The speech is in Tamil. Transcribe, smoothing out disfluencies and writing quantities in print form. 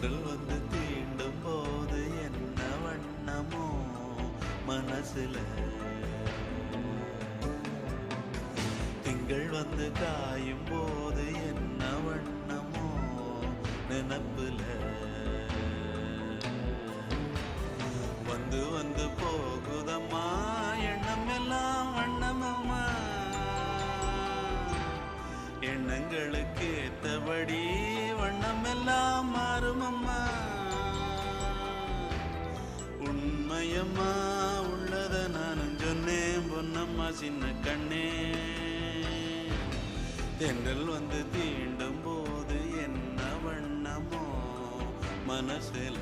தென்றல் வந்து தீண்டும் போது என்ன வண்ணமோ மனசுல, திங்கள் வந்து காயும் போது என்ன வண்ணமோ நினப்புல, வந்து வந்து போகுதம்மா எண்ணம் எல்லாம் வண்ணமம்மா, எண்ணங்களுக்கு ஏத்தபடி வண்ணம் எல்லாம் மாறுமம்மா. உண்மையம்மா உள்ளத நானும் சொன்னேன் பொன்னம்மா சின்ன கண்ணே, தென்றல் வந்து தீண்டும் போது என்ன வண்ணமோ மனசுல.